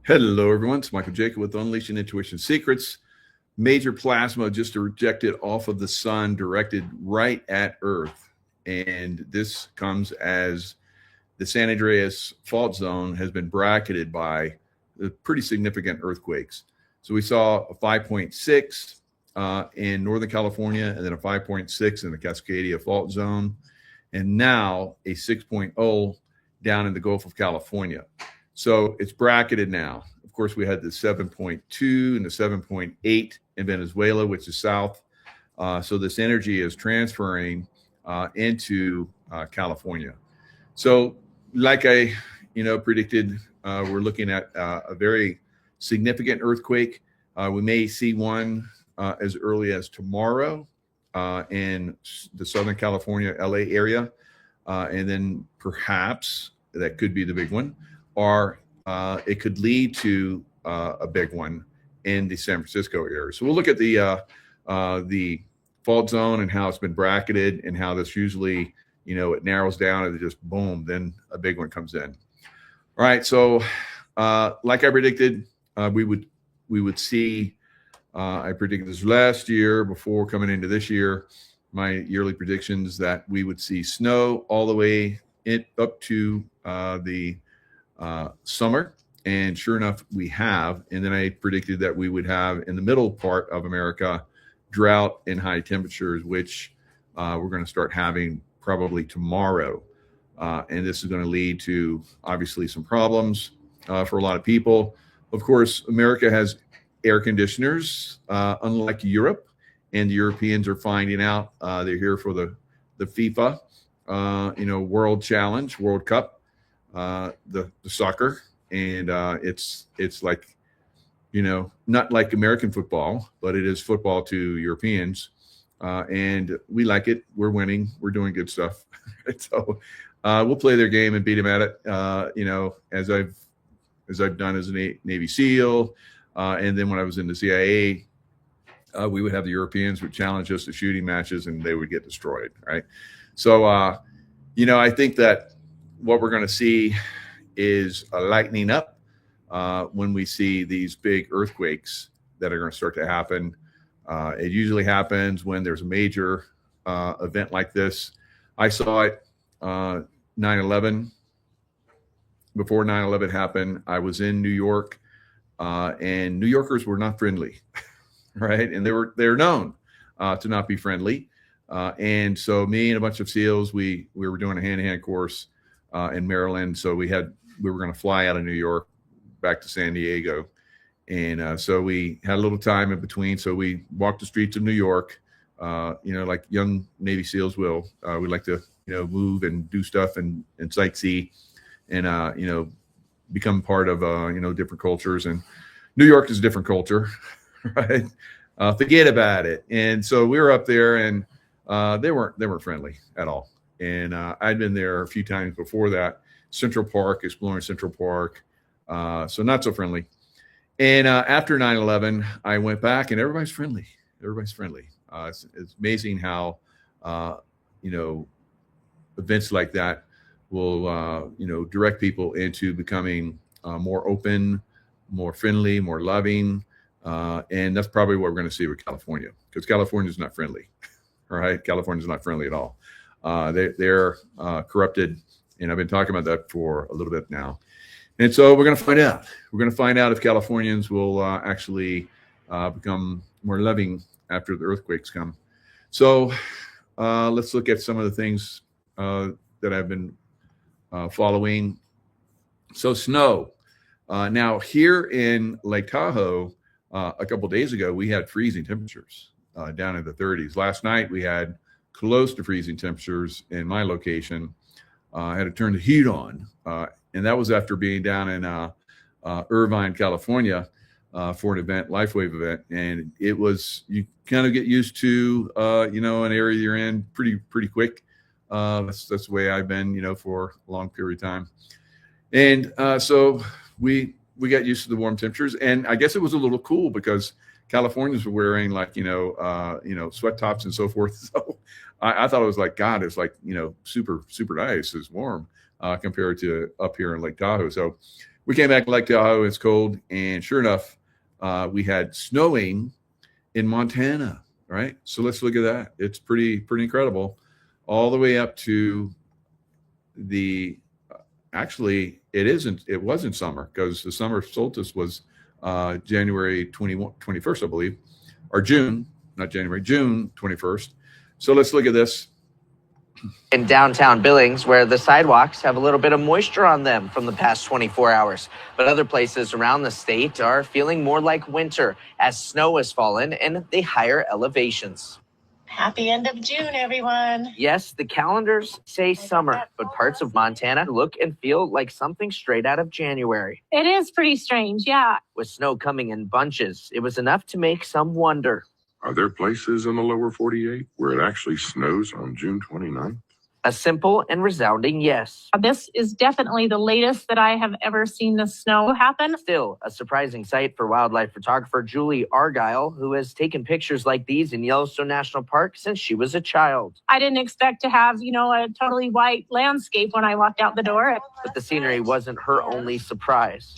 Hello, everyone. It's Michael Jaco with Unleashing Intuition Secrets. Major plasma just ejected off of the sun, directed right at Earth. And this comes as the San Andreas Fault zone has been bracketed by pretty significant earthquakes. So we saw a 5.6 in Northern California, and then a 5.6 in the Cascadia Fault zone, and now a 6.0 down in the Gulf of California. So it's bracketed now. Of course, we had the 7.2 and the 7.8 in Venezuela, which is south. So this energy is transferring into California. So like I predicted, we're looking at a very significant earthquake. We may see one as early as tomorrow in the Southern California, LA area. And then perhaps that could be the big one. Or it could lead to a big one in the San Francisco area. So we'll look at the fault zone and how it's been bracketed and how this usually, it narrows down and it just boom, then a big one comes in. All right. So like I predicted, we would see, I predicted this last year before coming into this year, my yearly predictions that we would see snow all the way up to the summer, and sure enough we have. And then I predicted that we would have in the middle part of America drought and high temperatures, which we're going to start having probably tomorrow, and this is going to lead to obviously some problems for a lot of people. Of course, America has air conditioners, unlike Europe, and the Europeans are finding out. They're here for the FIFA World Challenge, World Cup, the soccer, and it's like, not like American football, but it is football to Europeans, and we like it. We're winning. We're doing good stuff. So we'll play their game and beat them at it. As I've done as a Navy SEAL, and then when I was in the CIA, we would have the Europeans would challenge us to shooting matches, and they would get destroyed. Right. So I think that what we're going to see is a lightening up when we see these big earthquakes that are going to start to happen. It usually happens when there's a major event like this. I saw it 9/11. Before 9/11 happened, I was in New York, and New Yorkers were not friendly, right? And they're known to not be friendly. And so me and a bunch of SEALs, we were doing a hand-to-hand course in Maryland. So we were going to fly out of New York back to San Diego. And so we had a little time in between. So we walked the streets of New York, like young Navy SEALs will. We like to, move and do stuff and sightsee and, become part of, different cultures. And New York is a different culture, right? Forget about it. And so we were up there, and they weren't friendly at all. And I'd been there a few times before that, Central Park, exploring Central Park. So not so friendly. And after 9/11, I went back, and everybody's friendly. Everybody's friendly. It's amazing how, events like that will, direct people into becoming more open, more friendly, more loving. And that's probably what we're going to see with California, because California is not friendly. All right. California is not friendly at all. They're corrupted. And I've been talking about that for a little bit now. And so we're going to find out. We're going to find out if Californians will actually become more loving after the earthquakes come. So let's look at some of the things that I've been following. So snow. Now here in Lake Tahoe, a couple of days ago, we had freezing temperatures down in the 30s. Last night, we had close to freezing temperatures in my location. I had to turn the heat on. And that was after being down in Irvine, California, for an event, LifeWave event. And it was, you kind of get used to, an area you're in pretty quick. That's the way I've been, for a long period of time. And so we got used to the warm temperatures. And I guess it was a little cool because Californians were wearing sweat tops and so forth. So I thought it was like, God, it's like, super, super nice. It's warm compared to up here in Lake Tahoe. So we came back like Tahoe. It's cold, and sure enough, we had snowing in Montana. Right, so let's look at that. It's pretty incredible, all the way up to the. Actually, it wasn't summer, because the summer solstice was January 21st, I believe, or June, not January, June 21st. So let's look at this. In downtown Billings, where the sidewalks have a little bit of moisture on them from the past 24 hours. But other places around the state are feeling more like winter as snow has fallen and the higher elevations. Happy end of June, everyone. Yes, the calendars say summer, but parts of Montana look and feel like something straight out of January. It is pretty strange, yeah. With snow coming in bunches, it was enough to make some wonder. Are there places in the lower 48 where it actually snows on June 29th? A simple and resounding yes. This is definitely the latest that I have ever seen the snow happen. Still, a surprising sight for wildlife photographer Julie Argyle, who has taken pictures like these in Yellowstone National Park since she was a child. I didn't expect to have, a totally white landscape when I walked out the door. But the scenery wasn't her only surprise.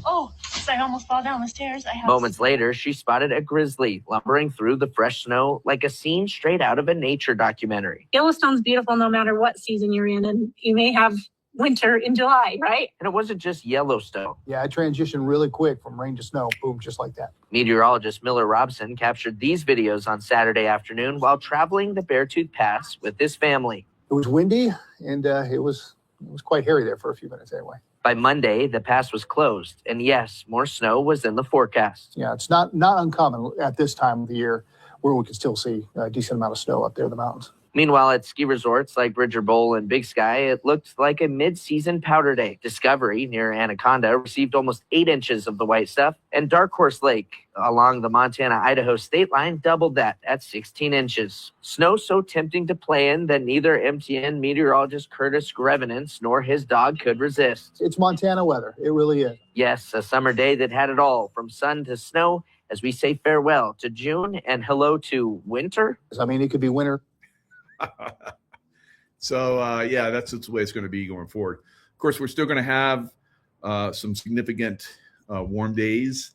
Oh, I almost fall down the stairs. Moments later, she spotted a grizzly lumbering through the fresh snow like a scene straight out of a nature documentary. Yellowstone's beautiful no matter what season you're in, and you may have winter in July, right? And it wasn't just Yellowstone. Yeah, I transitioned really quick from rain to snow, boom, just like that. Meteorologist Miller Robson captured these videos on Saturday afternoon while traveling the Beartooth Pass with his family. It was windy, and it was quite hairy there for a few minutes anyway. By Monday, the pass was closed, and yes, more snow was in the forecast. Yeah, it's not uncommon at this time of the year where we can still see a decent amount of snow up there in the mountains. Meanwhile, at ski resorts like Bridger Bowl and Big Sky, it looked like a mid-season powder day. Discovery, near Anaconda, received almost 8 inches of the white stuff, and Dark Horse Lake, along the Montana-Idaho state line, doubled that at 16 inches. Snow so tempting to play in that neither MTN meteorologist Curtis Grevenance nor his dog could resist. It's Montana weather. It really is. Yes, a summer day that had it all, from sun to snow, as we say farewell to June and hello to winter. I mean, it could be winter. So, yeah, that's the way it's going to be going forward. Of course, we're still going to have some significant warm days.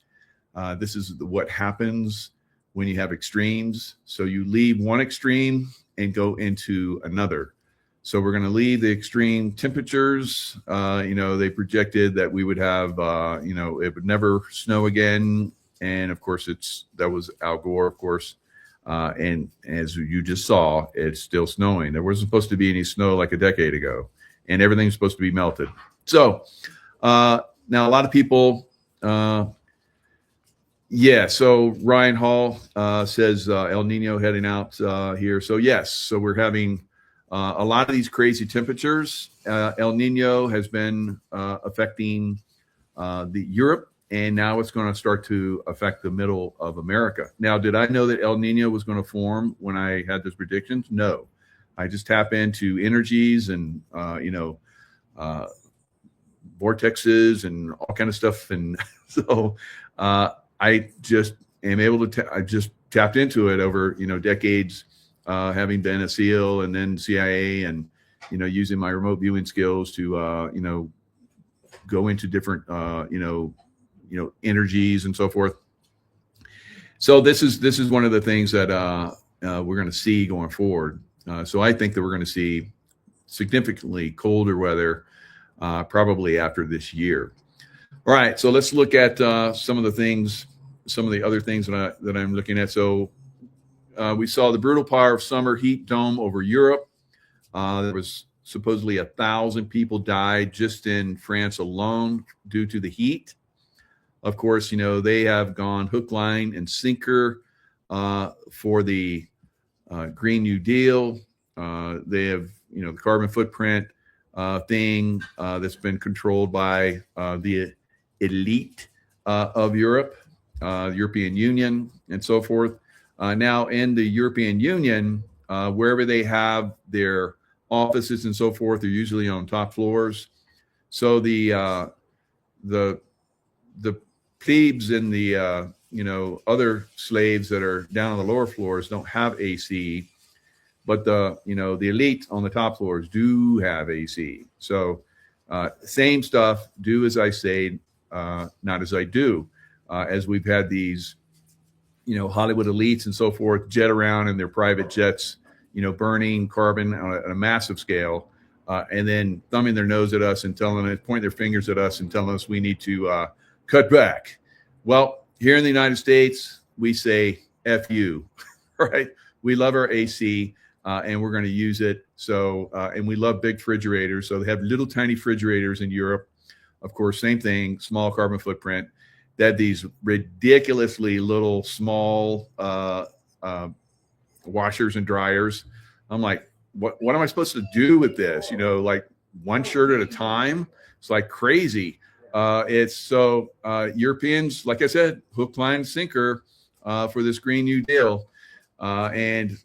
This is what happens when you have extremes. So you leave one extreme and go into another. So we're going to leave the extreme temperatures. They projected that we would have, it would never snow again. And of course, that was Al Gore, of course. And as you just saw, it's still snowing. There wasn't supposed to be any snow like a decade ago, and everything's supposed to be melted. So now a lot of people, so Ryan Hall says El Nino heading out here. So yes, so we're having a lot of these crazy temperatures. El Nino has been affecting the Europe. And now it's going to start to affect the middle of America. Now, did I know that El Nino was going to form when I had those predictions? No. I just tap into energies and, vortexes and all kind of stuff. And so I just am able to, I just tapped into it over, decades, having been a SEAL and then CIA and, using my remote viewing skills to, go into different, energies and so forth. So this is one of the things that we're going to see going forward. So I think that we're going to see significantly colder weather probably after this year. All right, so let's look at some of the other things that I'm looking at. So we saw the brutal power of summer heat dome over Europe. There was supposedly 1,000 people died just in France alone due to the heat. Of course, they have gone hook, line, and sinker for the Green New Deal. They have, the carbon footprint thing that's been controlled by the elite of Europe, the European Union, and so forth. Now, in the European Union, wherever they have their offices and so forth, they're usually on top floors. So the plebes and the other slaves that are down on the lower floors don't have AC, but the elite on the top floors do have AC. So Same stuff, do as I say, not as I do. As we've had these, Hollywood elites and so forth jet around in their private jets, burning carbon on a massive scale, and then thumbing their nose at us and pointing their fingers at us and telling us we need to cut back. Well, here in the United States, we say F you, right? We love our AC, and we're going to use it. So, and we love big refrigerators. So they have little tiny refrigerators in Europe. Of course, same thing, small carbon footprint. They have these ridiculously little small washers and dryers. I'm like, what am I supposed to do with this? Like one shirt at a time. It's like crazy. It's so Europeans, like I said, hook, line, sinker for this Green New Deal. And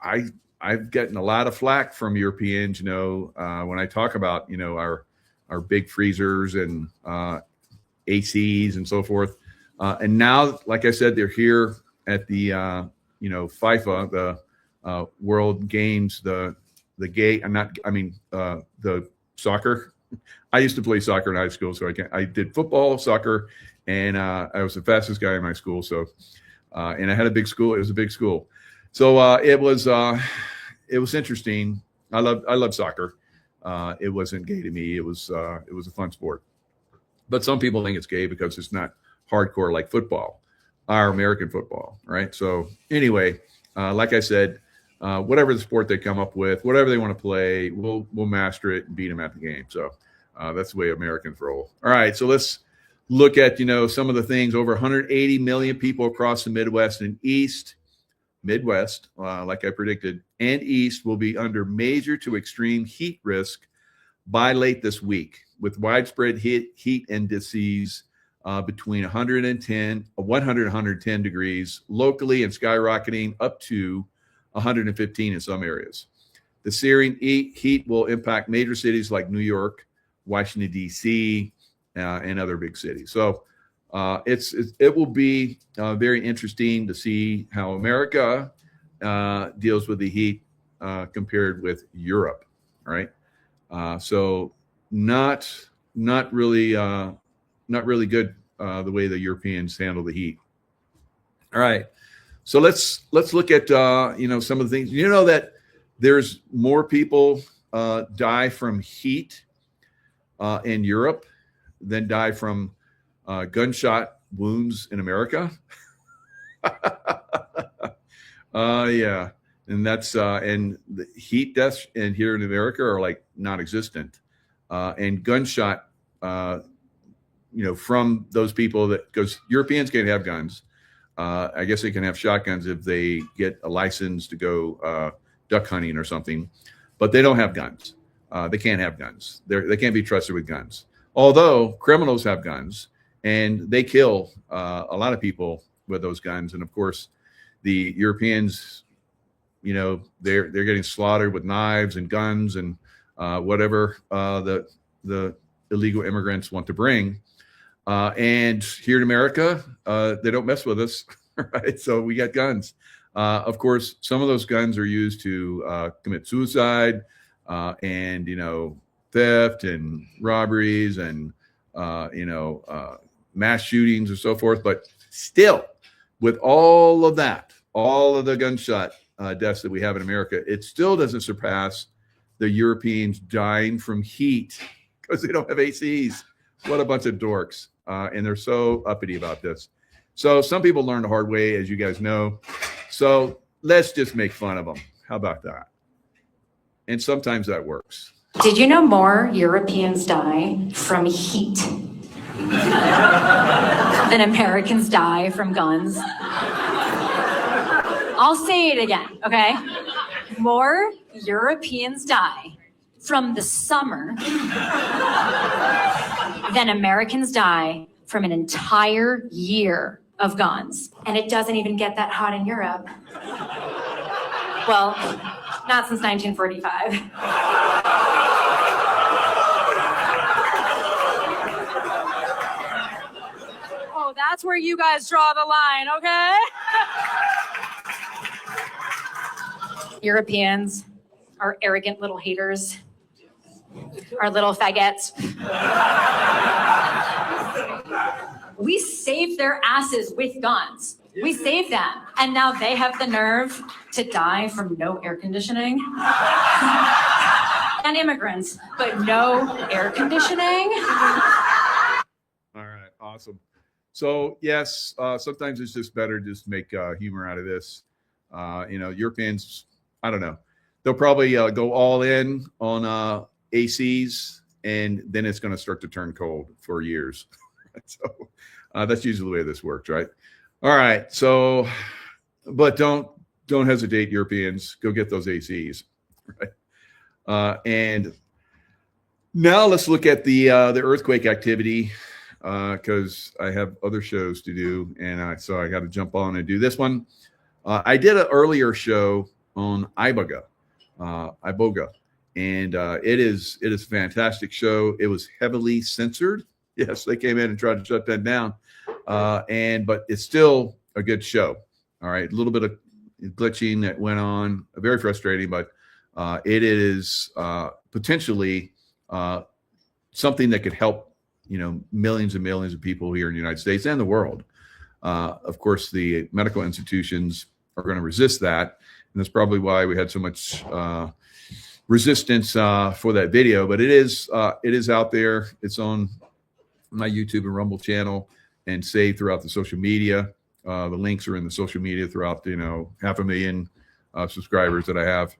I've gotten a lot of flack from Europeans, when I talk about, our big freezers and ACs and so forth. And now, like I said, they're here at the, FIFA, the World Games, the soccer. I used to play soccer in high school, so I did football, soccer, and I was the fastest guy in my school. So, and I had a big school. It was a big school. So it was interesting. I love soccer. It wasn't gay to me. It was a fun sport. But some people think it's gay because it's not hardcore like football, our American football, right? So anyway, like I said, whatever the sport they come up with, whatever they want to play, we'll master it and beat them at the game. So that's the way Americans roll. All right, so let's look at some of the things. Over 180 million people across the Midwest and Midwest, like I predicted, and East will be under major to extreme heat risk by late this week, with widespread heat indices between 100 and 110 degrees locally and skyrocketing up to 115 in some areas. The searing heat will impact major cities like New York, Washington, D.C., and other big cities. So it will be very interesting to see how America deals with the heat compared with Europe, right? So not really good the way the Europeans handle the heat. All right, so let's look at some of the things. That there's more people die from heat in Europe than die from gunshot wounds in America. Yeah. And that's and the heat deaths here in America are like non-existent, and gunshot, from those people because Europeans can't have guns. I guess they can have shotguns if they get a license to go duck hunting or something, but they don't have guns. They can't have guns. They can't be trusted with guns. Although criminals have guns and they kill a lot of people with those guns, and of course, the Europeans. They're getting slaughtered with knives and guns and whatever the illegal immigrants want to bring. And here in America, they don't mess with us, right? So we got guns. Of course, some of those guns are used to commit suicide and theft and robberies and mass shootings and so forth. But still, with all of that, all of the gunshot deaths that we have in America, it still doesn't surpass the Europeans dying from heat because they don't have ACs. What a bunch of dorks. And they're so uppity about this. So some people learn the hard way, as you guys know. So let's just make fun of them. How about that? And sometimes that works. Did you know more Europeans die from heat than Americans die from guns? I'll say it again, okay? More Europeans die from the summer than Americans die from an entire year of guns. And it doesn't even get that hot in Europe. Well, not since 1945. Oh, that's where you guys draw the line, okay? Europeans are arrogant little haters. our little faggots. We saved their asses with guns. We saved them. And now they have the nerve to die from no air conditioning. And immigrants, but no air conditioning. All right, awesome. So yes, sometimes it's just better to just make humor out of this. Europeans, I don't know, they'll probably go all in on ACs, and then it's going to start to turn cold for years. So that's usually the way this works, right? All right. So, but don't hesitate, Europeans. Go get those ACs, right? And now let's look at the earthquake activity, because I have other shows to do, and so I got to jump on and do this one. I did an earlier show on Iboga, and it is a fantastic show. It was heavily censored. Yes, they came in and tried to shut that down, but it's still a good show. All right, a little bit of glitching that went on, very frustrating, but it is potentially something that could help millions and millions of people here in the United States and the world. Of course, the medical institutions are going to resist that, and that's probably why we had so much resistance for that video. But it is out there. It's on my YouTube and Rumble channel and saved throughout the social media. The links are in the social media throughout 500,000 subscribers that I have.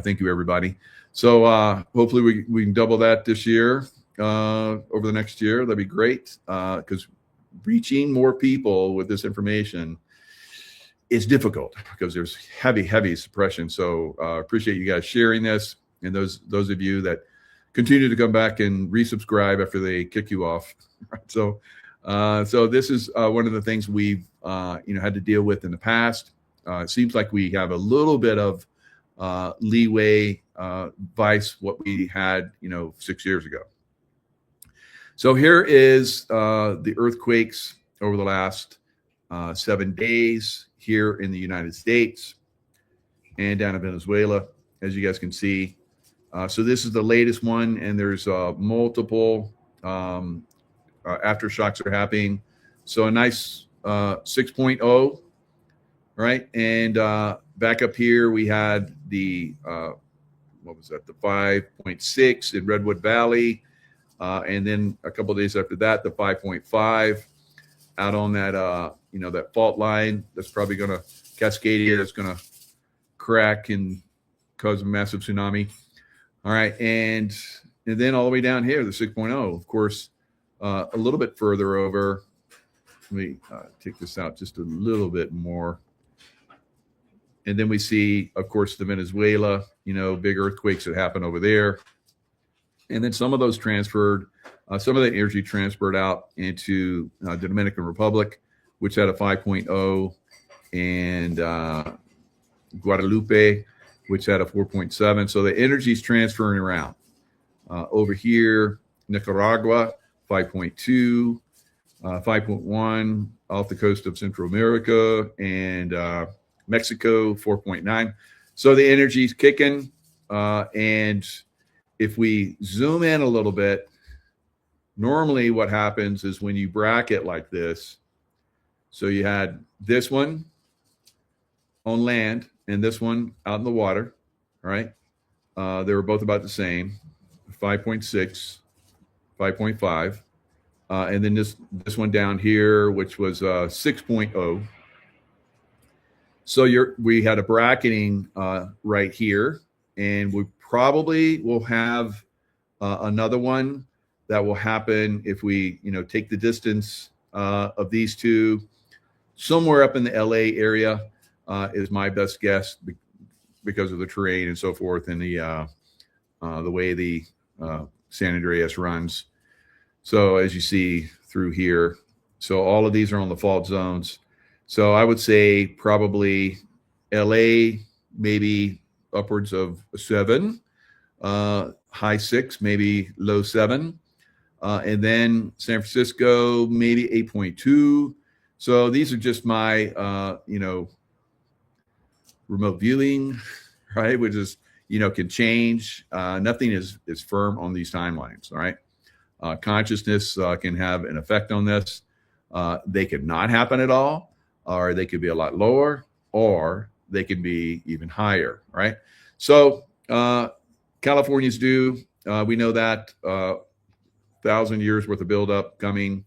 Thank you, everybody. So hopefully we can double that this year. Over the next year, that'd be great, because reaching more people with this information is difficult because there's heavy suppression. So appreciate you guys sharing this, and those of you that continue to come back and resubscribe after they kick you off. So this is one of the things we've had to deal with in the past. It seems like we have a little bit of leeway vice what we had 6 years ago. So here is the earthquakes over the last 7 days here in the United States and down in Venezuela, as you guys can see. So this is the latest one, and there's multiple aftershocks that are happening. So a nice 6.0, right? And back up here, we had the, what was that? The 5.6 in Redwood Valley. And then a couple of days after that, the 5.5 out on that, that fault line. That's probably going to Cascadia. That's going to crack and cause a massive tsunami. All right. And then all the way down here, the 6.0, of course, a little bit further over. Let me take this out just a little bit more. And then we see, of course, the Venezuela, big earthquakes that happen over there. And then some of those transferred, some of the energy transferred out into the Dominican Republic, which had a 5.0, and Guadalupe, which had a 4.7. So the energy is transferring around. Over here, Nicaragua, 5.2, 5.1 off the coast of Central America, and Mexico, 4.9. So the energy is kicking, and if we zoom in a little bit, normally what happens is when you bracket like this, so you had this one on land and this one out in the water, right? They were both about the same, 5.6, 5.5. And then this one down here, which was 6.0. So we had a bracketing right here, and we probably will have another one that will happen if we, take the distance of these two. Somewhere up in the LA area is my best guess because of the terrain and so forth, and the way the San Andreas runs. So as you see through here, so all of these are on the fault zones. So I would say probably LA, maybe upwards of 7, high 6, maybe low 7. And then San Francisco, maybe 8.2. So these are just my, remote viewing, right? Which is, can change. Nothing is firm on these timelines. All right. Consciousness can have an effect on this. They could not happen at all, or they could be a lot lower, or they can be even higher. Right. So California's due. We know that 1,000 years worth of buildup coming.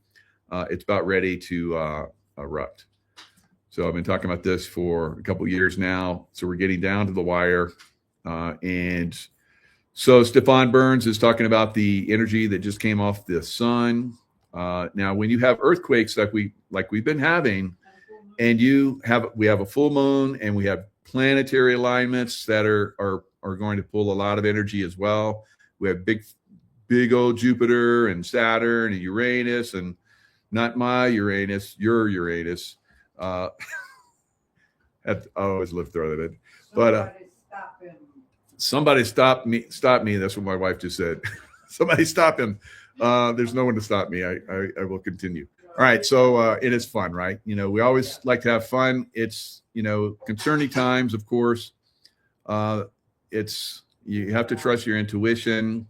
It's about ready to erupt. So I've been talking about this for a couple of years now. So we're getting down to the wire. And so Stefan Burns is talking about the energy that just came off the sun. Now, when you have earthquakes like we've been having, and we have a full moon, and we have planetary alignments that are going to pull a lot of energy as well. We have big old Jupiter and Saturn and Uranus, and not my Uranus, your Uranus. I always live through it, but somebody stop me. That's what my wife just said. Somebody stop him. There's no one to stop me. I will continue. All right. So it is fun, right? We always like to have fun. It's, concerning times, of course. You have to trust your intuition.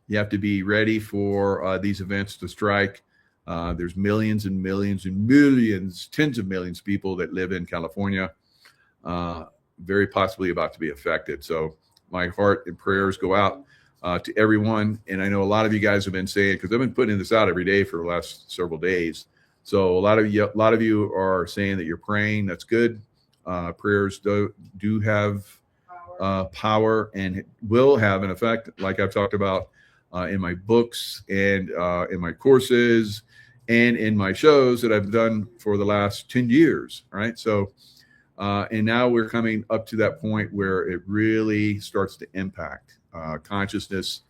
You have to be ready for these events to strike. There's millions and millions and millions, tens of millions of people that live in California, very possibly about to be affected. So my heart and prayers go out to everyone. And I know a lot of you guys have been saying, because I've been putting this out every day for the last several days. So a lot of you are saying that you're praying. That's good. Prayers do have power and will have an effect, like I've talked about in my books and in my courses and in my shows that I've done for the last 10 years, right? So, and now we're coming up to that point where it really starts to impact consciousness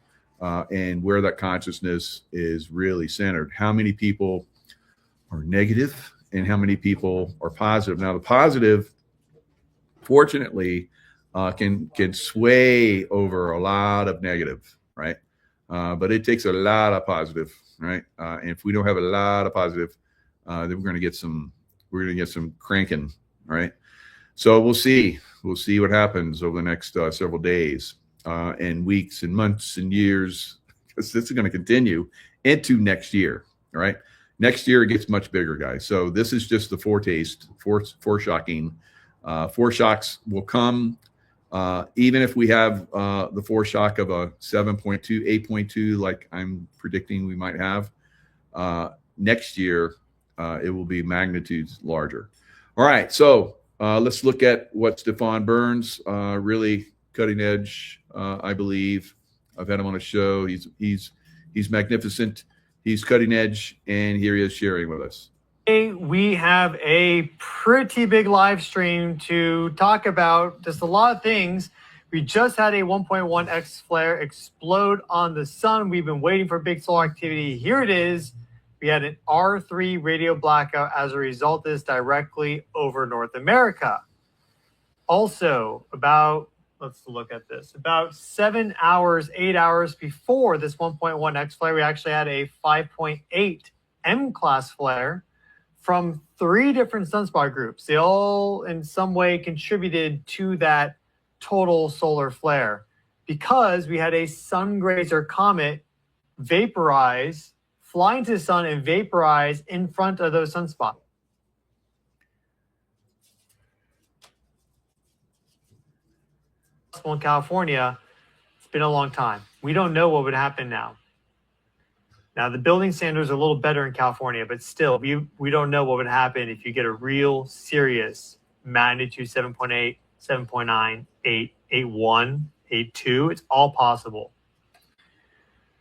and where that consciousness is really centered. How many people are negative and how many people are positive? Now, the positive, fortunately, can sway over a lot of negative, right? But it takes a lot of positive, right? And if we don't have a lot of positive, then we're going to get some cranking, right? So we'll see what happens over the next several days and weeks and months and years, because this is going to continue into next year, right? Next year it gets much bigger, guys. So this is just the foretaste, foreshocking. Foreshocks will come. Even if we have the foreshock of a 7.2, 8.2, like I'm predicting we might have, next year, it will be magnitudes larger. All right, so let's look at what Stefan Burns, really cutting edge, I believe. I've had him on a show. He's magnificent. He's cutting edge, and here he is sharing with us. We have a pretty big live stream to talk about just a lot of things. We just had a 1.1 X flare explode on the sun. We've been waiting for big solar activity. Here it is. We had an R3 radio blackout as a result of this directly over North America. Also, let's look at this. About 8 hours before this 1.1 X flare, we actually had a 5.8 M class flare from 3 different sunspot groups. They all in some way contributed to that total solar flare because we had a sun grazer comet vaporize, fly into the sun and vaporize in front of those sunspots. In California, it's been a long time. We don't know what would happen now. Now, the building standards are a little better in California, but still, we don't know what would happen if you get a real serious magnitude 7.8, 7.9, 8, 8.1, 8.2. It's all possible.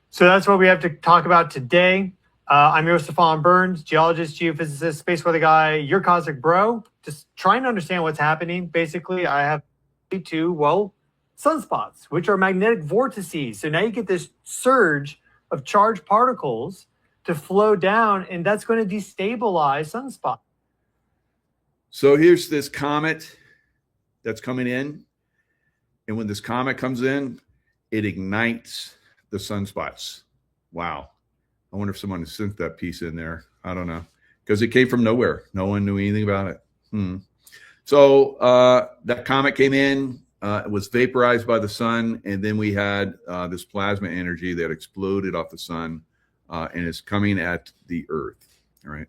So that's what we have to talk about today. I'm your Stefan Burns, geologist, geophysicist, space weather guy, your cosmic bro. Just trying to understand what's happening. Basically, I have sunspots, which are magnetic vortices. So now you get this surge of charged particles to flow down, and that's going to destabilize sunspots. So here's this comet that's coming in, and when this comet comes in, it ignites the sunspots. Wow. I wonder if someone sent that piece in there. I don't know, because it came from nowhere. No one knew anything about it. So that comet came in, was vaporized by the sun, and then we had this plasma energy that exploded off the sun and is coming at the Earth. All right.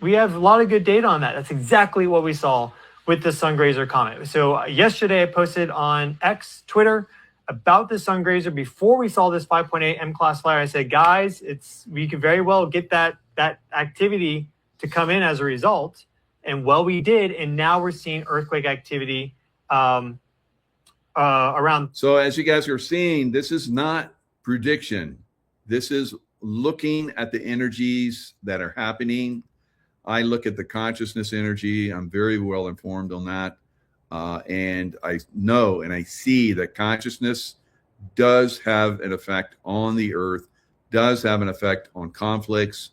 We have a lot of good data on that. That's exactly what we saw with the sun grazer comet. So yesterday I posted on X, Twitter, about the sun grazer before we saw this 5.8 M-class flare. I said, guys, we could very well get that activity to come in as a result. And well, we did. And now we're seeing earthquake activity around. So as you guys are seeing, this is not prediction. This is looking at the energies that are happening. I look at the consciousness energy. I'm very well informed on that. And I know and I see that consciousness does have an effect on the Earth, does have an effect on conflicts,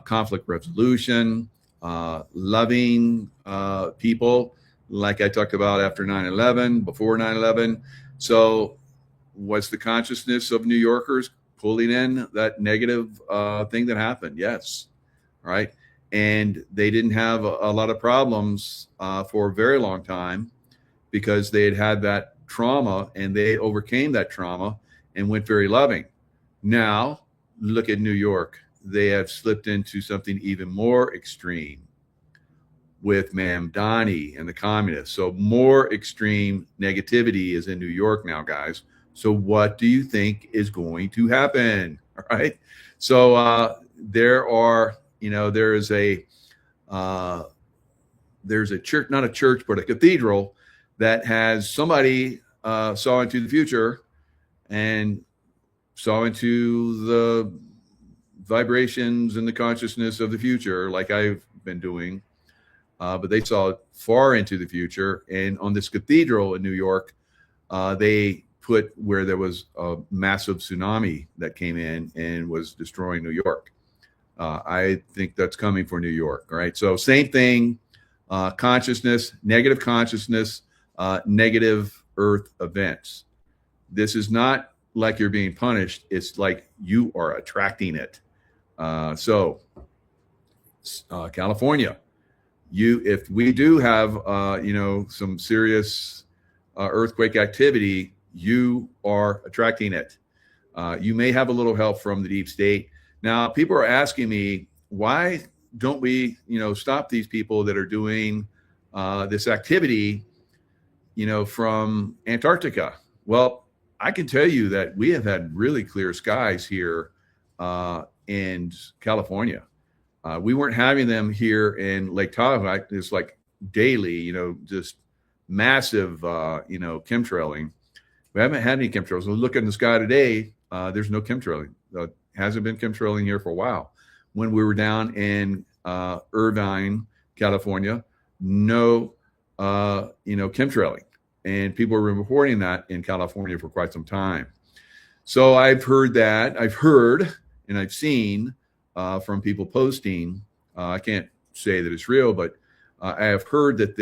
conflict resolution, loving people, like I talked about after 9/11, before 9/11. So was the consciousness of New Yorkers pulling in that negative thing that happened? Yes. Right. And they didn't have a lot of problems for a very long time because they had that trauma and they overcame that trauma and went very loving. Now, look at New York. They have slipped into something even more extreme with Mamdani and the communists. So more extreme negativity is in New York now, guys. So what do you think is going to happen? All right. So there are, there's a church, not a church, but a cathedral that has somebody saw into the future and saw into the vibrations and the consciousness of the future, like I've been doing. But they saw far into the future. And on this cathedral in New York, they put where there was a massive tsunami that came in and was destroying New York. I think that's coming for New York. All right. So same thing, consciousness, negative Earth events. This is not like you're being punished. It's like you are attracting it. So California, if we do have, some serious earthquake activity, you are attracting it. You may have a little help from the deep state. Now, people are asking me, why don't we, stop these people that are doing this activity, from Antarctica? Well, I can tell you that we have had really clear skies here in California. We weren't having them here in Lake Tahoe. It's like daily, just massive, chemtrailing. We haven't had any chemtrails. So look in the sky today. There's no chemtrailing. Hasn't been chemtrailing here for a while. When we were down in Irvine, California, no, chemtrailing. And people were reporting that in California for quite some time. So I've heard and I've seen from people posting. I can't say that it's real, but I have heard that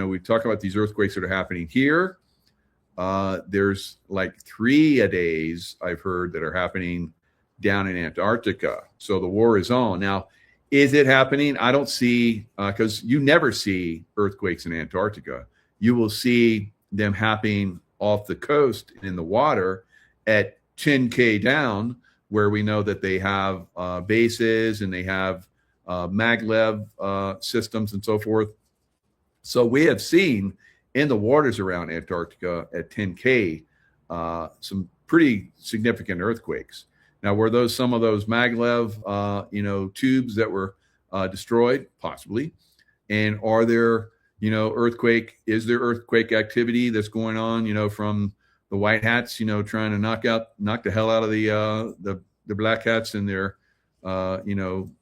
we talk about these earthquakes that are happening here. There's like 3 a days I've heard that are happening down in Antarctica. So the war is on. Now, is it happening? I don't see, because you never see earthquakes in Antarctica. You will see them happening off the coast in the water at 10K down, where we know that they have bases and they have maglev systems and so forth. So we have seen in the waters around Antarctica at 10K some pretty significant earthquakes. Now, were some of those maglev tubes that were destroyed? Possibly. And are there is there earthquake activity that's going on from the white hats trying to knock the hell out of the black hats and their baddie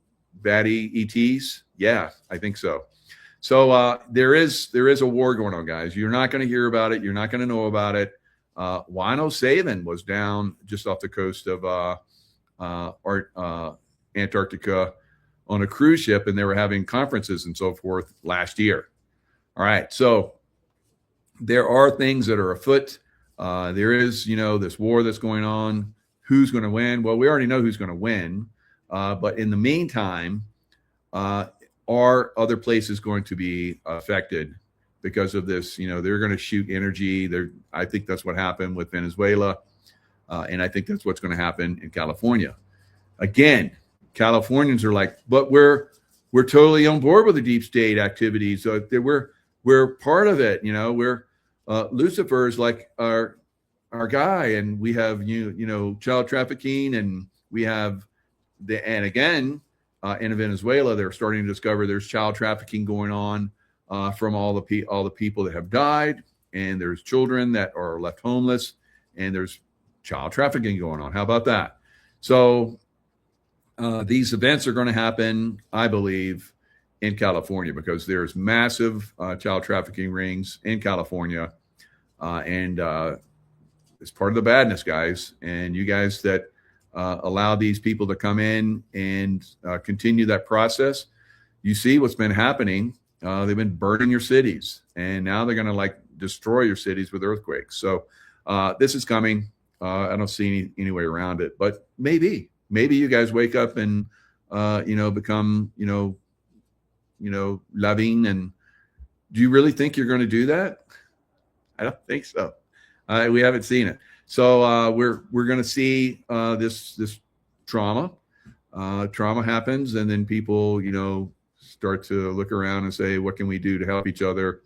ETs? Yeah, I think so. So there is a war going on, guys. You're not going to hear about it. You're not going to know about it. Wino Savin was down just off the coast of Antarctica on a cruise ship, and they were having conferences and so forth last year. All right, so there are things that are afoot. There is, this war that's going on. Who's going to win? Well, we already know who's going to win. But in the meantime, are other places going to be affected because of this. They're going to shoot energy. I think that's what happened with Venezuela. And I think that's what's going to happen in California. Again, Californians are like, but we're totally on board with the deep state activities. So we're part of it. We're Lucifer is like our guy, and we have child trafficking, and we have and again in Venezuela they're starting to discover there's child trafficking going on from all the people that have died, and there's children that are left homeless, and there's child trafficking going on. How about that? So these events are going to happen, I believe, in California, because there's massive child trafficking rings in California, and it's part of the badness, guys. And you guys that allow these people to come in and continue that process, you see what's been happening. They've been burning your cities, and now they're going to destroy your cities with earthquakes. So this is coming. I don't see any way around it, but maybe you guys wake up and become loving. And do you really think you're going to do that? I don't think so. We haven't seen it. So we're going to see this trauma. Trauma happens, and then people start to look around and say, what can we do to help each other?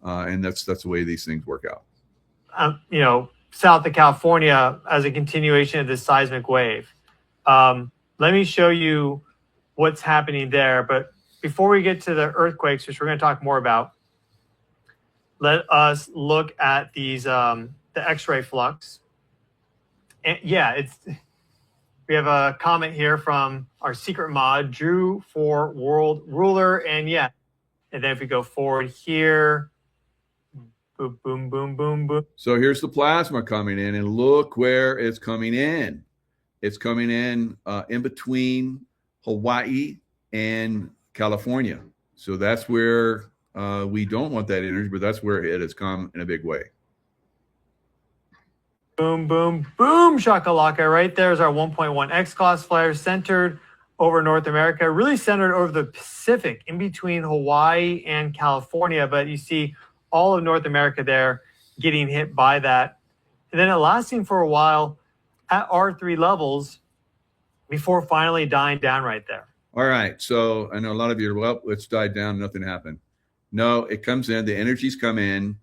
And that's the way these things work out. South of California, as a continuation of this seismic wave. Let me show you what's happening there. But before we get to the earthquakes, which we're going to talk more about, let us look at these the X-ray flux. And we have a comment here from our secret mod, Drew for World Ruler, and then if we go forward here, boom, boom, boom, boom, boom. So here's the plasma coming in, and look where it's coming in. It's coming in between Hawaii and California. So that's where we don't want that energy, but that's where it has come in a big way. Boom, boom, boom, shakalaka. Right there's our 1.1 X-class flare centered over North America, really centered over the Pacific in between Hawaii and California. But you see all of North America there getting hit by that. And then it lasting for a while at R3 levels before finally dying down right there. All right. So I know a lot of you are, well, it's died down, nothing happened. No, it comes in, the energies come in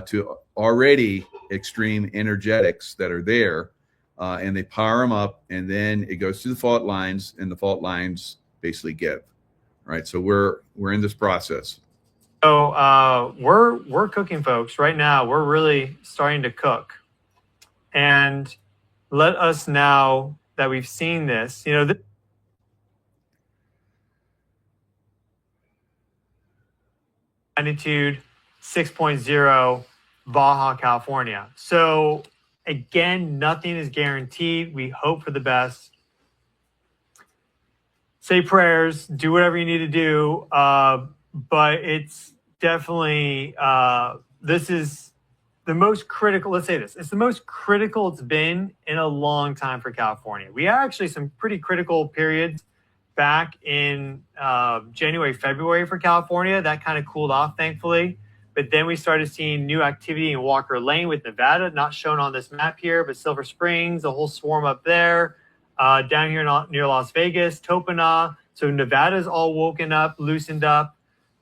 to already extreme energetics that are there, and they power them up, and then it goes to the fault lines, and the fault lines basically give. Right. So we're in this process. So we're cooking, folks. Right now, we're really starting to cook. And let us, now that we've seen this, magnitude 6.0, Baja California. So again, nothing is guaranteed. We hope for the best. Say prayers, do whatever you need to do. But it's definitely, this is the most critical, let's say this, it's the most critical it's been in a long time for California. We had actually some pretty critical periods back in January, February for California. That kind of cooled off, thankfully. But then we started seeing new activity in Walker Lane with Nevada, not shown on this map here, but Silver Springs, a whole swarm up there. Down here near Las Vegas, Topana. So Nevada's all woken up, loosened up.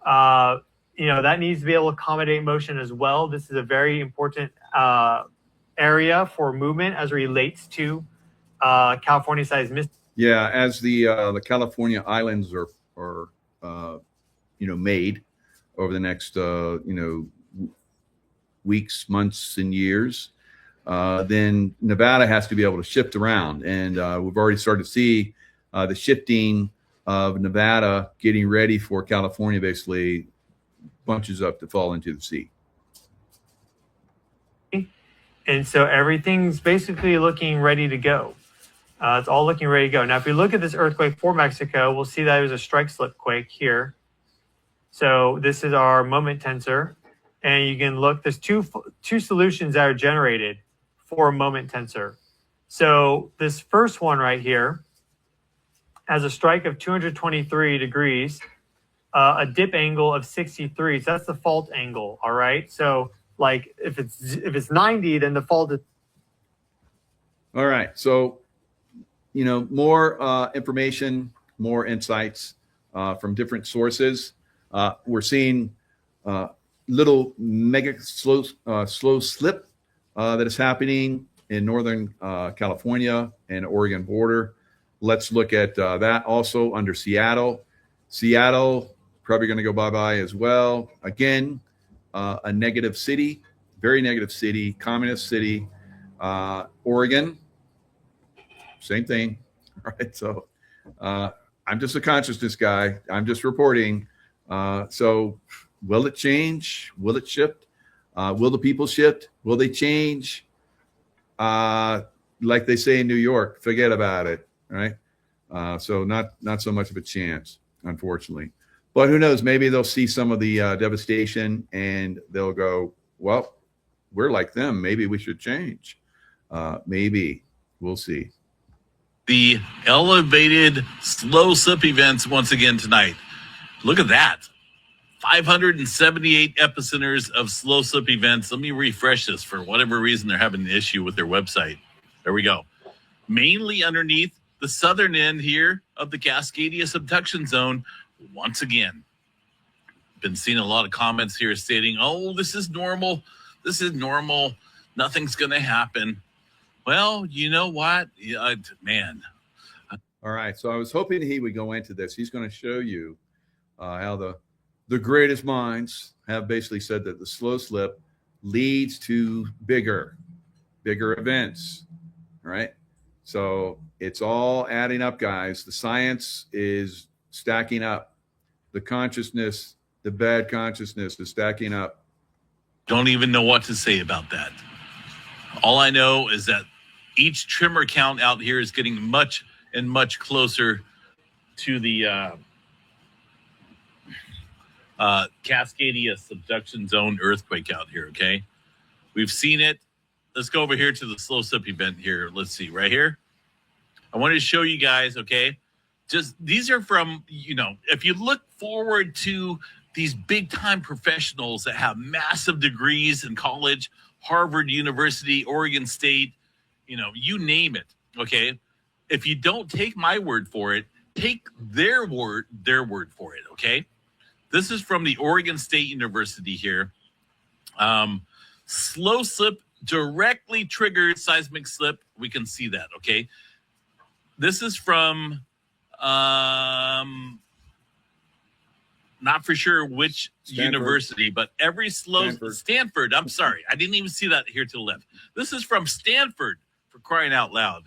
That needs to be able to accommodate motion as well. This is a very important area for movement as it relates to California seismicity. Yeah, as the California islands are made over the next weeks, months, and years, then Nevada has to be able to shift around, and we've already started to see the shifting of Nevada getting ready for California, basically bunches up to fall into the sea. And so everything's basically looking ready to go. It's all looking ready to go. Now, if we look at this earthquake for Mexico, we'll see that there's a strike slip quake here. So this is our moment tensor. And you can look, there's two solutions that are generated for a moment tensor. So this first one right here has a strike of 223 degrees. a dip angle of 63. So that's the fault angle. All right. So like if it's 90, then the fault is. All right. So, more information, more insights from different sources. We're seeing little mega slow slip that is happening in Northern California and Oregon border. Let's look at that also under Seattle. Seattle probably going to go bye-bye as well. Again, a negative city, very negative city, communist city. Oregon, same thing. All right. So I'm just a consciousness guy. I'm just reporting. So will it change? Will it shift? Will the people shift? Will they change? Like they say in New York, forget about it. Right. So not so much of a chance, unfortunately. But who knows? Maybe they'll see some of the devastation and they'll go, well, we're like them. Maybe we should change. Maybe. We'll see. The elevated slow slip events once again tonight. Look at that. 578 epicenters of slow slip events. Let me refresh this. For whatever reason, they're having an issue with their website. There we go. Mainly underneath the southern end here of the Cascadia subduction zone. Once again, been seeing a lot of comments here stating, oh, this is normal. This is normal. Nothing's going to happen. Well, you know what? Man. All right. So I was hoping he would go into this. He's going to show you how the greatest minds have basically said that the slow slip leads to bigger events. All right. So it's all adding up, guys. The science is stacking up. The consciousness, the bad consciousness is stacking up. Don't even know what to say about that. All I know is that each tremor count out here is getting much and much closer to the Cascadia subduction zone earthquake out here, okay? We've seen it. Let's go over here to the slow slip event here. Let's see, right here. I wanted to show you guys, okay? Just these are from, if you look forward to these big-time professionals that have massive degrees in college, Harvard University, Oregon State, you name it, okay? If you don't take my word for it, take their word for it, okay? This is from the Oregon State University here. Slow slip directly triggered seismic slip. We can see that, okay? This is from, not for sure which university, but every Stanford. I'm sorry. I didn't even see that here to the left. This is from Stanford, for crying out loud.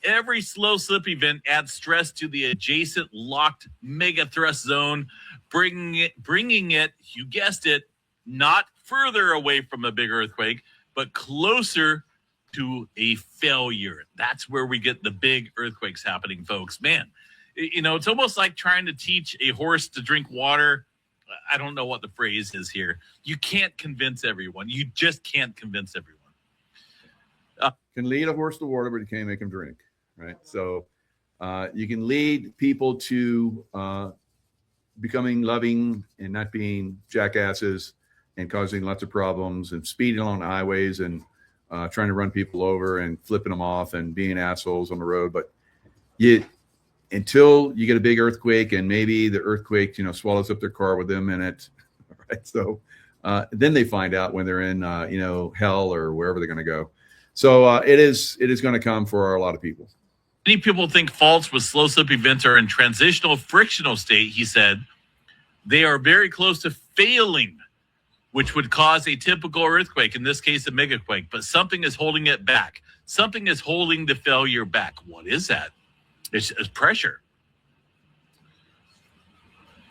Every slow slip event adds stress to the adjacent locked mega thrust zone, bringing it, you guessed it, not further away from a big earthquake, but closer to a failure. That's where we get the big earthquakes happening, folks. Man, it's almost like trying to teach a horse to drink water. I don't know what the phrase is here. You can't convince everyone. You just can't convince everyone. Can lead a horse to water, but you can't make him drink, right? So you can lead people to becoming loving and not being jackasses and causing lots of problems and speeding along the highways and trying to run people over and flipping them off and being assholes on the road. But until you get a big earthquake and maybe the earthquake, swallows up their car with them in it, right? So then they find out when they're in, hell or wherever they're going to go. So it is going to come for a lot of people. Many people think faults with slow slip events are in transitional frictional state. He said they are very close to failing, which would cause a typical earthquake, in this case, a megaquake. But something is holding it back. Something is holding the failure back. What is that? It's pressure.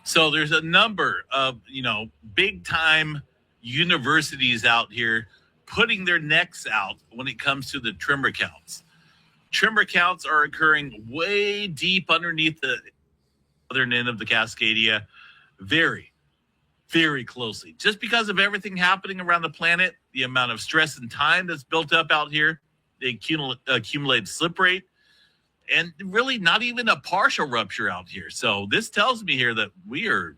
So there's a number of, big time universities out here putting their necks out when it comes to the tremor counts. Tremor counts are occurring way deep underneath the southern end of the Cascadia, very, very closely. Just because of everything happening around the planet, the amount of stress and time that's built up out here, the accumulated slip rate, and really not even a partial rupture out here. So this tells me here that we're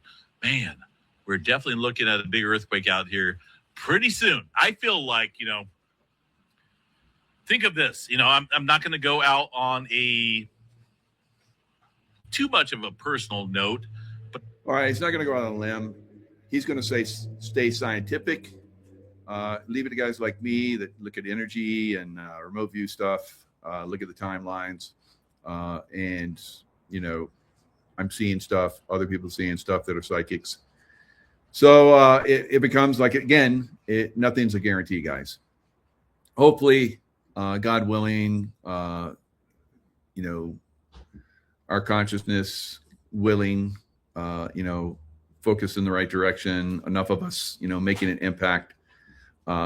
definitely looking at a big earthquake out here pretty soon. I feel like, think of this, I'm not going to go out on a too much of a personal note, but all right, he's not going to go out on a limb. He's going to say, stay scientific. Leave it to guys like me that look at energy and remote view stuff, look at the timelines. And, I'm seeing stuff, other people seeing stuff that are psychics. So it becomes like, again, nothing's a guarantee, guys. Hopefully, God willing, our consciousness willing, focus in the right direction, enough of us, making an impact.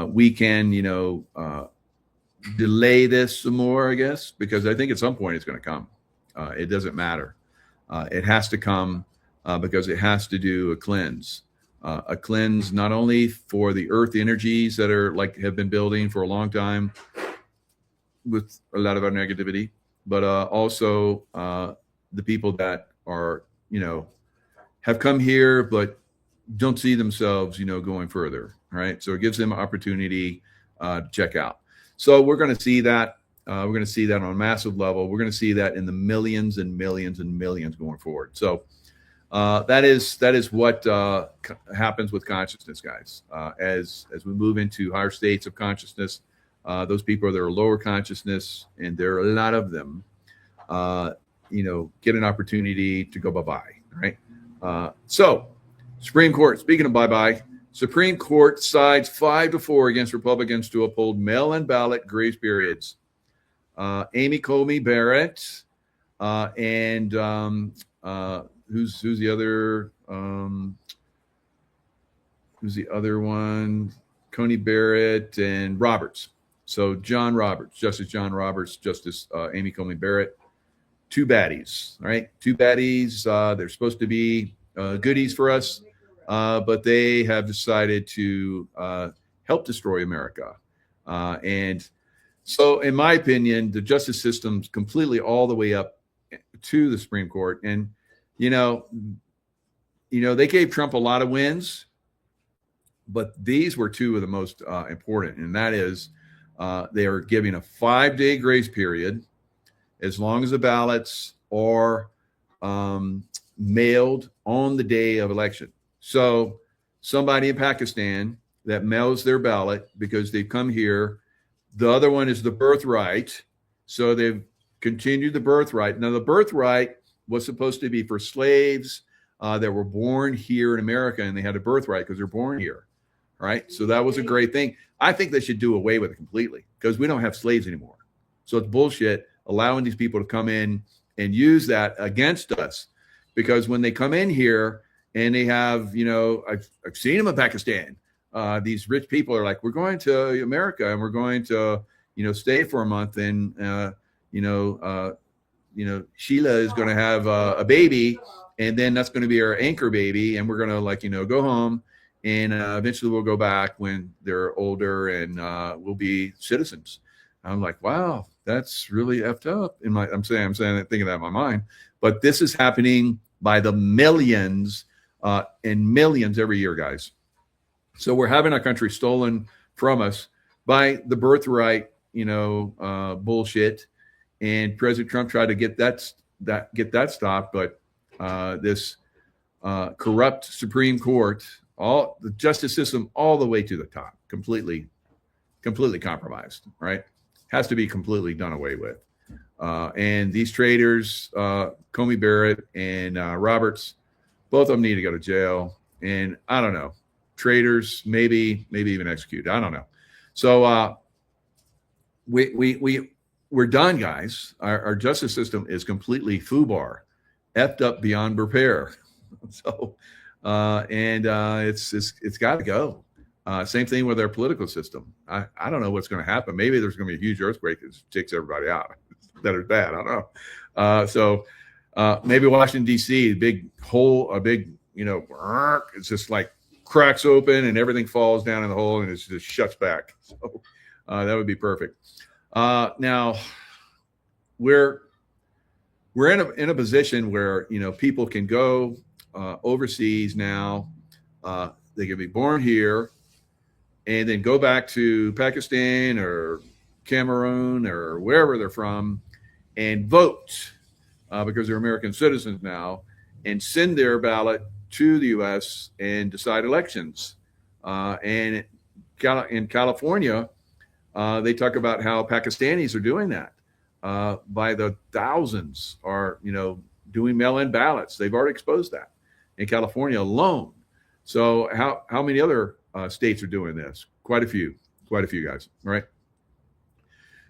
We can, delay this some more, I guess, because I think at some point it's going to come. It doesn't matter. It has to come because it has to do a cleanse not only for the earth energies that are have been building for a long time with a lot of our negativity, but also the people that are, have come here but don't see themselves, going further. Right. So it gives them an opportunity to check out. So we're going to see that. We're going to see that on a massive level. We're going to see that in the millions and millions and millions going forward. So that is what happens with consciousness, guys. As we move into higher states of consciousness, those people that are lower consciousness, and there are a lot of them, get an opportunity to go bye-bye. Right. So Supreme Court, speaking of bye-bye, Supreme Court sides 5-4 against Republicans to uphold mail-in ballot grace periods. Amy Coney Barrett and who's the other? Who's the other one? Coney Barrett and Roberts. So John Roberts, Justice John Roberts, Justice Amy Coney Barrett. Two baddies, right? Two baddies. They're supposed to be goodies for us. But they have decided to help destroy America. And so, in my opinion, the justice system's completely all the way up to the Supreme Court. And, they gave Trump a lot of wins, but these were two of the most important. And that is, they are giving a 5-day grace period as long as the ballots are mailed on the day of election. So somebody in Pakistan that mails their ballot because they've come here. The other one is the birthright. So they've continued the birthright. Now, the birthright was supposed to be for slaves that were born here in America, and they had a birthright because they're born here. Right. So that was a great thing. I think they should do away with it completely because we don't have slaves anymore. So it's bullshit allowing these people to come in and use that against us, because when they come in here, and they have, I've seen them in Pakistan. These rich people are like, we're going to America and we're going to, stay for a month. And, Sheila is going to have a baby, and then that's going to be our anchor baby. And we're going to go home, and eventually we'll go back when they're older, and we'll be citizens. I'm like, wow, that's really effed up. I'm saying thinking that in my mind, but this is happening by the millions and millions every year, guys. So we're having our country stolen from us by the birthright, bullshit. And President Trump tried to get that stopped, but this corrupt Supreme Court, all the justice system, all the way to the top, completely compromised. Right, has to be completely done away with. And these traitors, Coney Barrett and Roberts, both of them need to go to jail. And I don't know, traitors, maybe even executed. I don't know. So we're done, guys. Our justice system is completely FUBAR, effed up beyond repair. So it's got to go. Same thing with our political system. I don't know what's going to happen. Maybe there's going to be a huge earthquake that takes everybody out. That or bad. I don't know. So maybe Washington, D.C., a big hole, it's just like cracks open and everything falls down in the hole and it just shuts back. So that would be perfect. Now, we're we're in a position where, people can go overseas now. They can be born here and then go back to Pakistan or Cameroon or wherever they're from and vote because they're American citizens now, and send their ballot to the U.S. and decide elections. And in California, they talk about how Pakistanis are doing that. By the thousands are, doing mail-in ballots. They've already exposed that in California alone. So how many other states are doing this? Quite a few guys, right?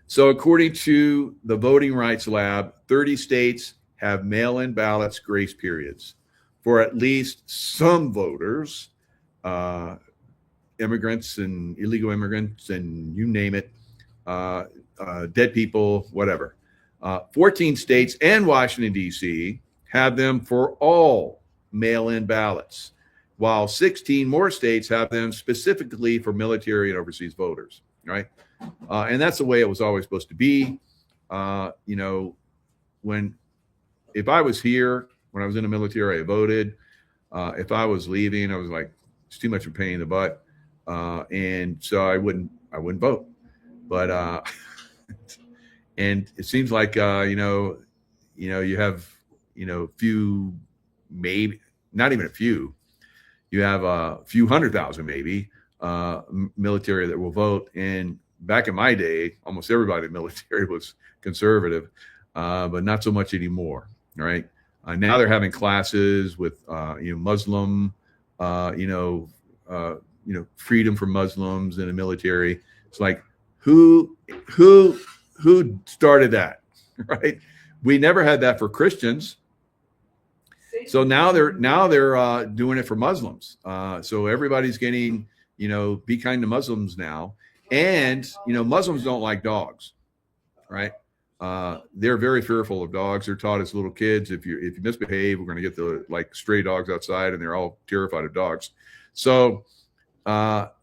So according to the Voting Rights Lab, 30 states have mail-in ballots grace periods for at least some voters, immigrants and illegal immigrants and you name it, dead people, whatever. 14 states and Washington, D.C. have them for all mail-in ballots, while 16 more states have them specifically for military and overseas voters, right? And that's the way it was always supposed to be. If I was here, when I was in the military, I voted. If I was leaving, I was like, it's too much of a pain in the butt. And so I wouldn't vote. But, and it seems like, you have, few, maybe not even a few, you have a few 100,000 maybe military that will vote. And back in my day, almost everybody in the military was conservative, but not so much anymore. Right. Now they're having classes with, Muslim, freedom for Muslims in the military. It's like, who started that? Right. We never had that for Christians. So now they're doing it for Muslims. So everybody's getting, be kind to Muslims now. And, Muslims don't like dogs, right? They're very fearful of dogs. They're taught as little kids, if you misbehave, we're going to get the stray dogs outside, and they're all terrified of dogs. So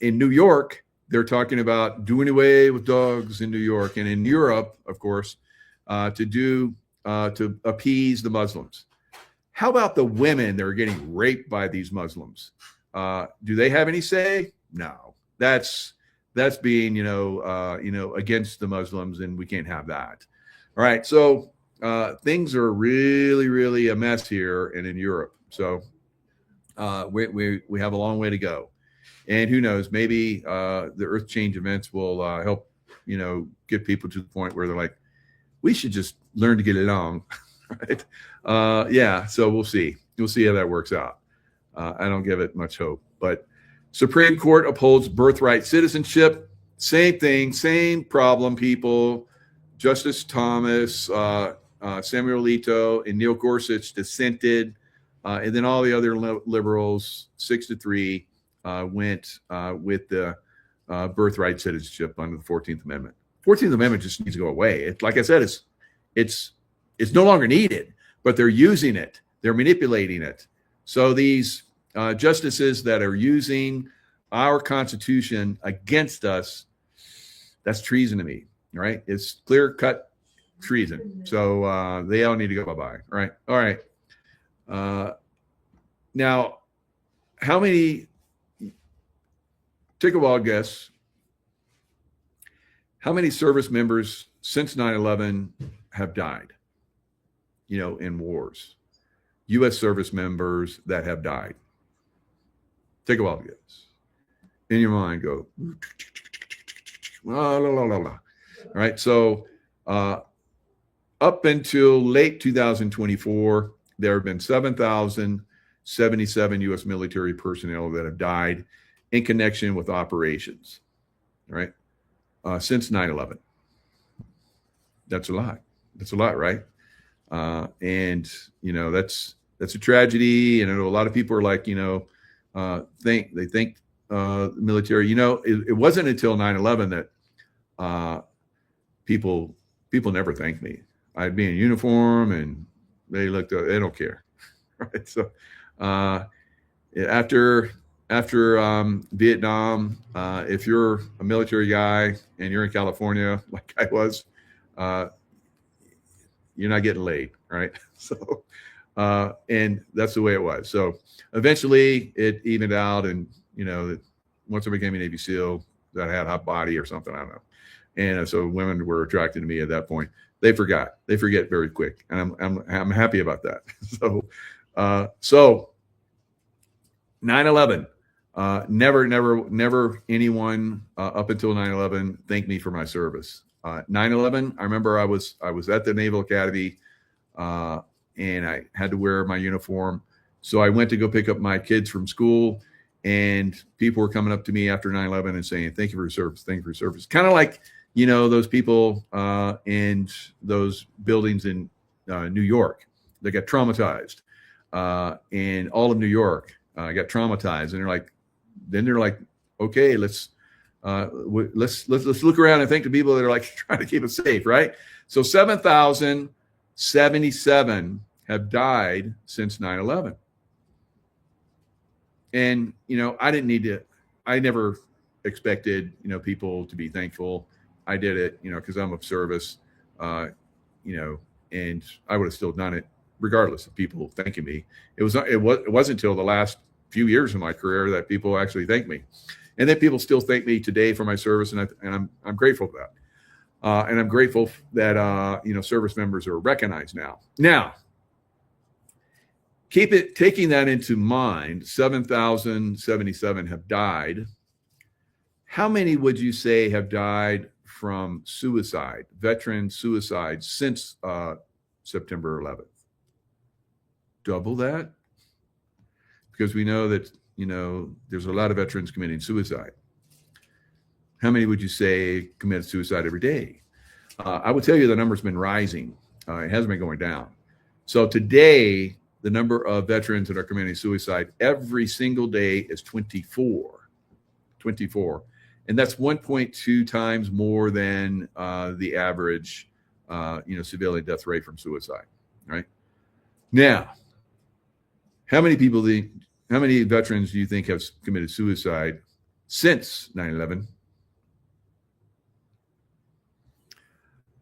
in New York, they're talking about doing away with dogs in New York, and in Europe, of course, to appease the Muslims. How about the women that are getting raped by these Muslims? Do they have any say? No. That's being, against the Muslims, and we can't have that. All right. So things are really, really a mess here and in Europe. So we have a long way to go. And who knows, maybe the earth change events will help, get people to the point where they're like, we should just learn to get along. Right. Yeah. So we'll see. We'll see how that works out. I don't give it much hope, but Supreme Court upholds birthright citizenship. Same thing, same problem, people. Justice Thomas, Samuel Alito, and Neil Gorsuch dissented. And then all the other liberals, 6-3, went with the birthright citizenship under the 14th Amendment. 14th Amendment just needs to go away. Like I said, it's no longer needed, but they're using it. They're manipulating it. So these justices that are using our Constitution against us, that's treason to me, right? It's clear-cut treason. So they all need to go bye-bye, right? All right. Now, how many, take a wild guess, how many service members since 9/11 have died? In wars, U.S. service members that have died. Take a wild guess. In your mind, go. La, la, la, la, la. All right. So up until late 2024, there have been 7,077 U.S. military personnel that have died in connection with operations. All right. Since 9/11. That's a lot. That's a lot, right? And that's a tragedy. And I know a lot of people are like, think the military, it wasn't until 9/11 that people never thanked me. I'd be in uniform and they don't care. Right. So after Vietnam, if you're a military guy and you're in California, like I was, you're not getting laid, right? So, and that's the way it was. So eventually it evened out, and once I became a Navy SEAL, that I had a hot body or something, I don't know. And so women were attracted to me at that point. They forget very quick, and I'm happy about that. So 9/11. Never anyone up until 9/11 thanked me for my service. 9/11, I remember I was at the Naval Academy, and I had to wear my uniform. So I went to go pick up my kids from school, and people were coming up to me after 9/11 and saying, "Thank you for your service. Thank you for your service." Kind of like, those people in those buildings in New York that got traumatized, and all of New York got traumatized, and they're like, okay, let's look around and thank the people that are like trying to keep us safe, right? So 7,077 have died since 9/11. And, I never expected, people to be thankful. I did it, because I'm of service, and I would have still done it regardless of people thanking me. It wasn't until the last few years of my career that people actually thank me, and that people still thank me today for my service. And I'm grateful for that. And I'm grateful that, service members are recognized now. Now, taking that into mind, 7,077 have died. How many would you say have died from suicide, veteran suicide, since September 11th? Double that? Because we know that, there's a lot of veterans committing suicide. How many would you say commit suicide every day? I would tell you the number's been rising. It hasn't been going down. So today, the number of veterans that are committing suicide every single day is 24. 24. And that's 1.2 times more than the average, civilian death rate from suicide, right? Now, how many veterans do you think have committed suicide since 9/11?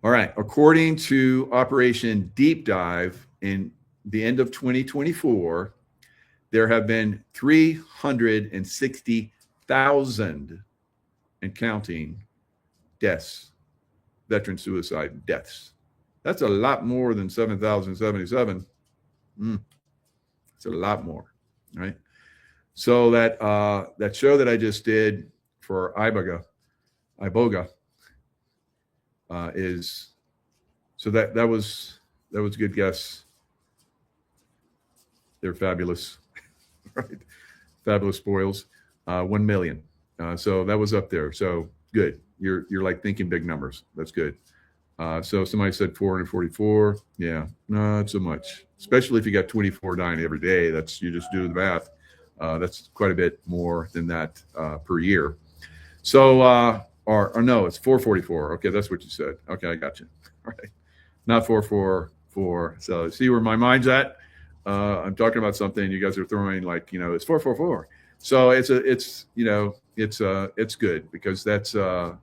All right. According to Operation Deep Dive, in the end of 2024, there have been 360,000 and counting deaths, veteran suicide deaths. That's a lot more than 7,077. It's a lot more, right? So that show that I just did for iboga is, so that was a good guess. They're fabulous, right? Fabulous spoils. 1 million. So that was up there. So good. You're like thinking big numbers. That's good. So somebody said 444. Yeah, no, not so much. Especially if you got 24 dying every day. You just do the math. That's quite a bit more than that per year. So, or no, it's 444. Okay, that's what you said. Okay, I got you. All right, not 444. So see where my mind's at. I'm talking about something you guys are throwing like, it's 444. So it's good because that's an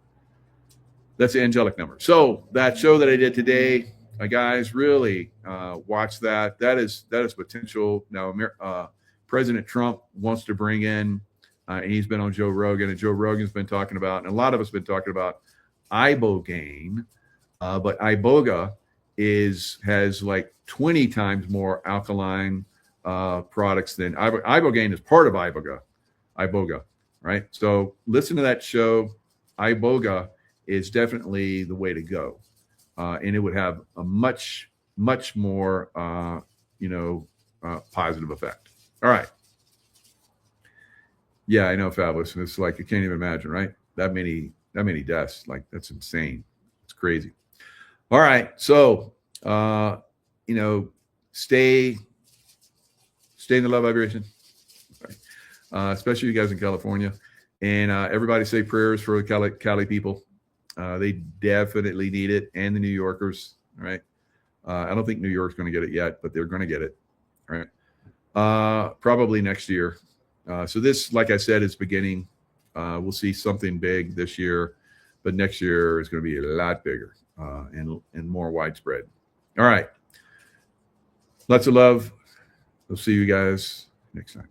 angelic number. So that show that I did today, guys, really watch that. That is potential. Now, President Trump wants to bring in, and he's been on Joe Rogan, and Joe Rogan's been talking about, and a lot of us have been talking about ibogaine, but iboga has like 20 times more alkaline products than ibogaine is part of iboga, right? So listen to that show. Iboga is definitely the way to go, and it would have a much more positive effect. All right. Yeah, I know, fabulous. It's like you can't even imagine, right? That many deaths, like that's insane. It's crazy. All right, so stay in the love vibration, right? Especially you guys in California, and everybody say prayers for the Cali people. They definitely need it, and the New Yorkers. All right, I don't think New York's going to get it yet, but they're going to get it. All right. Probably next year. So this, like I said, is beginning. We'll see something big this year, but next year is going to be a lot bigger and more widespread. All right. Lots of love. We'll see you guys next time.